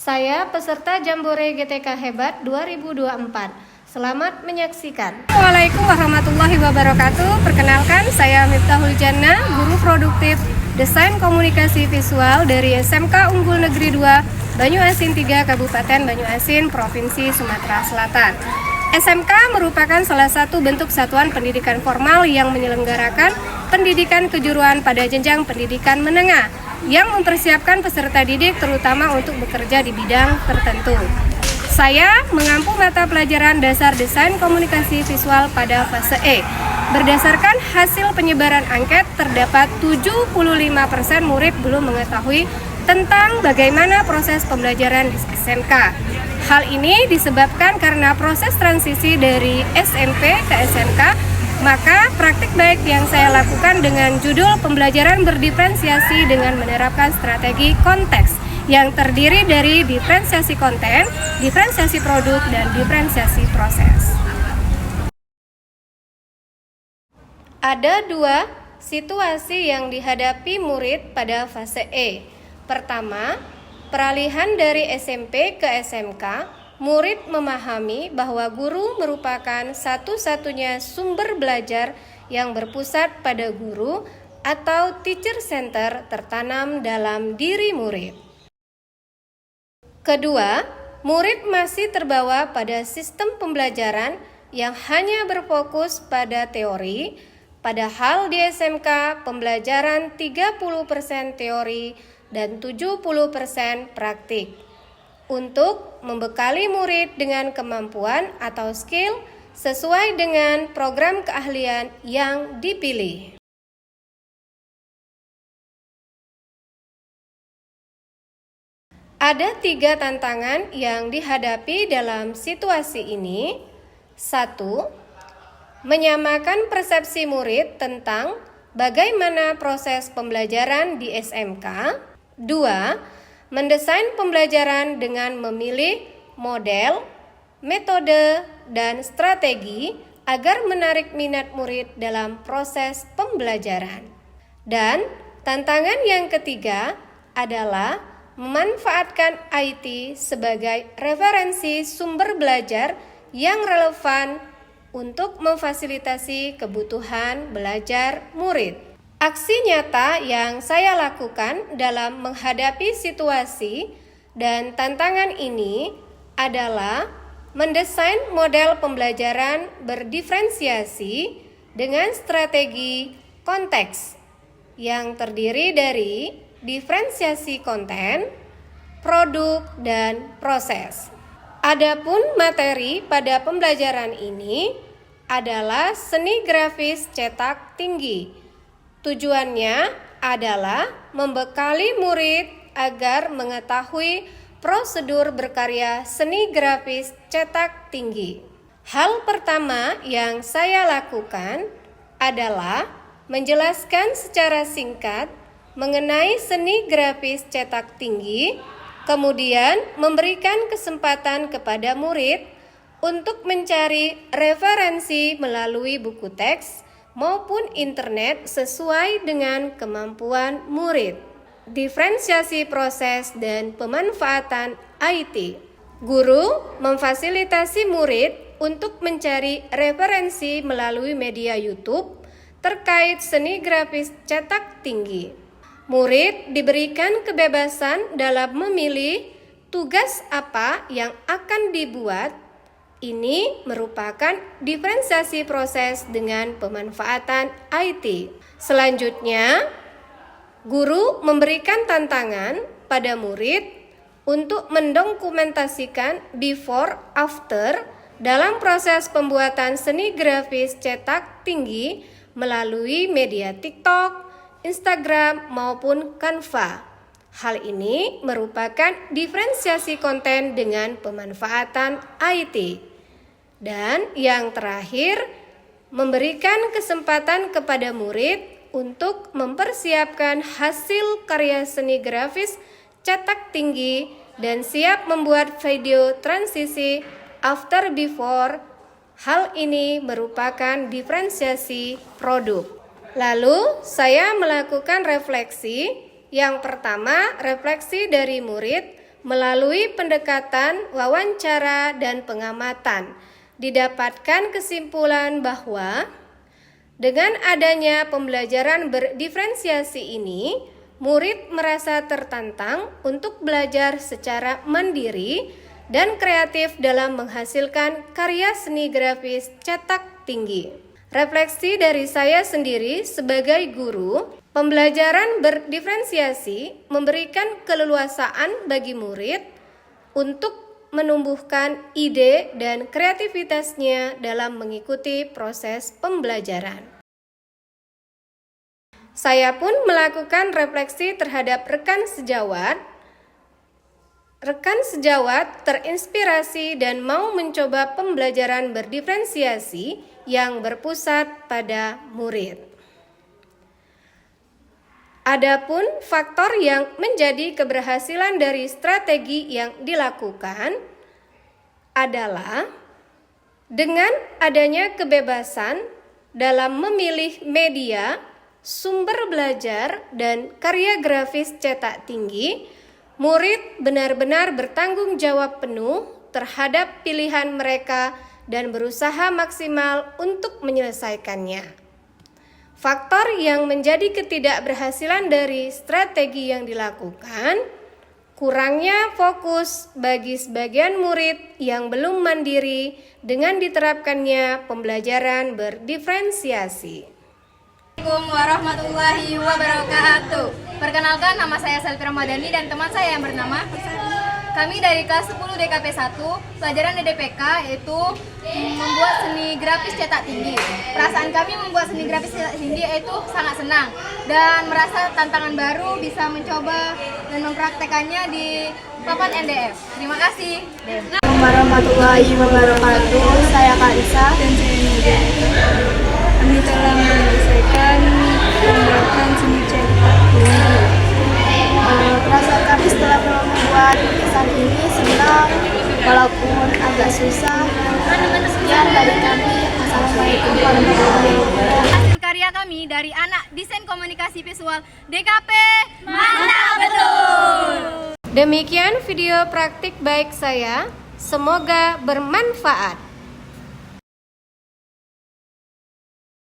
Saya peserta Jambore GTK Hebat 2024. Selamat menyaksikan. Assalamualaikum warahmatullahi wabarakatuh. Perkenalkan, saya Miftahul Jannah, guru produktif Desain Komunikasi Visual dari SMK Unggul Negeri 2, Banyuasin 3, Kabupaten Banyuasin, Provinsi Sumatera Selatan. SMK merupakan salah satu bentuk satuan pendidikan formal yang menyelenggarakan pendidikan kejuruan pada jenjang pendidikan menengah yang mempersiapkan peserta didik terutama untuk bekerja di bidang tertentu. Saya mengampu mata pelajaran dasar desain komunikasi visual pada fase E. Berdasarkan hasil penyebaran angket, terdapat 75% murid belum mengetahui tentang bagaimana proses pembelajaran di SMK. Hal ini disebabkan karena proses transisi dari SMP ke SMK. Maka praktik baik yang saya lakukan dengan judul pembelajaran berdiferensiasi dengan menerapkan strategi konteks yang terdiri dari diferensiasi konten, diferensiasi produk, dan diferensiasi proses. Ada dua situasi yang dihadapi murid pada fase E. Pertama, peralihan dari SMP ke SMK. Murid memahami bahwa guru merupakan satu-satunya sumber belajar yang berpusat pada guru atau teacher center tertanam dalam diri murid. Kedua, murid masih terbawa pada sistem pembelajaran yang hanya berfokus pada teori, padahal di SMK pembelajaran 30% teori dan 70% praktik. Untuk membekali murid dengan kemampuan atau skill sesuai dengan program keahlian yang dipilih. Ada 3 tantangan yang dihadapi dalam situasi ini. 1. Menyamakan persepsi murid tentang bagaimana proses pembelajaran di SMK. 2. Mendesain pembelajaran dengan memilih model, metode, dan strategi agar menarik minat murid dalam proses pembelajaran. Dan tantangan yang ketiga adalah memanfaatkan IT sebagai referensi sumber belajar yang relevan untuk memfasilitasi kebutuhan belajar murid. Aksi nyata yang saya lakukan dalam menghadapi situasi dan tantangan ini adalah mendesain model pembelajaran berdiferensiasi dengan strategi konteks yang terdiri dari diferensiasi konten, produk, dan proses. Adapun materi pada pembelajaran ini adalah seni grafis cetak tinggi. Tujuannya adalah membekali murid agar mengetahui prosedur berkarya seni grafis cetak tinggi. Hal pertama yang saya lakukan adalah menjelaskan secara singkat mengenai seni grafis cetak tinggi, kemudian memberikan kesempatan kepada murid untuk mencari referensi melalui buku teks maupun internet sesuai dengan kemampuan murid. Diferensiasi proses dan pemanfaatan IT. Guru memfasilitasi murid untuk mencari referensi melalui media YouTube terkait seni grafis cetak tinggi. Murid diberikan kebebasan dalam memilih tugas apa yang akan dibuat. Ini merupakan diferensiasi proses dengan pemanfaatan IT. Selanjutnya, guru memberikan tantangan pada murid untuk mendokumentasikan before after dalam proses pembuatan seni grafis cetak tinggi melalui media TikTok, Instagram, maupun Canva. Hal ini merupakan diferensiasi konten dengan pemanfaatan IT. Dan yang terakhir, memberikan kesempatan kepada murid untuk mempersiapkan hasil karya seni grafis cetak tinggi dan siap membuat video transisi after before. Hal ini merupakan diferensiasi produk. Lalu saya melakukan refleksi. Yang pertama, refleksi dari murid Melalui pendekatan, wawancara, dan pengamatan, didapatkan kesimpulan bahwa dengan adanya pembelajaran berdiferensiasi ini, murid merasa tertantang untuk belajar secara mandiri dan kreatif dalam menghasilkan karya seni grafis cetak tinggi. Refleksi dari saya sendiri sebagai guru, pembelajaran berdiferensiasi memberikan keleluasaan bagi murid untuk menumbuhkan ide dan kreativitasnya dalam mengikuti proses pembelajaran. Saya pun melakukan refleksi terhadap rekan sejawat. Rekan sejawat terinspirasi dan mau mencoba pembelajaran berdiferensiasi yang berpusat pada murid. Adapun faktor yang menjadi keberhasilan dari strategi yang dilakukan adalah dengan adanya kebebasan dalam memilih media, sumber belajar, dan karya grafis cetak tinggi, murid benar-benar bertanggung jawab penuh terhadap pilihan mereka dan berusaha maksimal untuk menyelesaikannya. Faktor yang menjadi ketidakberhasilan dari strategi yang dilakukan, kurangnya fokus bagi sebagian murid yang belum mandiri dengan diterapkannya pembelajaran berdiferensiasi. Assalamualaikum warahmatullahi wabarakatuh. Perkenalkan, nama saya Selvi Ramadhani dan teman saya yang bernama kami dari kelas 10 DKP 1, pelajaran DDPK yaitu membuat seni grafis cetak tinggi. Perasaan kami membuat seni grafis cetak tinggi yaitu sangat senang dan merasa tantangan baru bisa mencoba dan mempraktekannya di papan NDF. Terima kasih. Assalamualaikum warahmatullahi wabarakatuh. Saya Kak Isa dan saya Nida. Kami telah menyelesaikan pembuatan seni cetak tinggi. Perasaan kami setelah membuat lukisan ini senang, walaupun agak susah. Sekian dari kami. Assalamualaikum warahmatullahi wabarakatuh. Hasil karya kami dari anak Desain Komunikasi Visual DKP. Mantap betul. Demikian video praktik baik saya, semoga bermanfaat.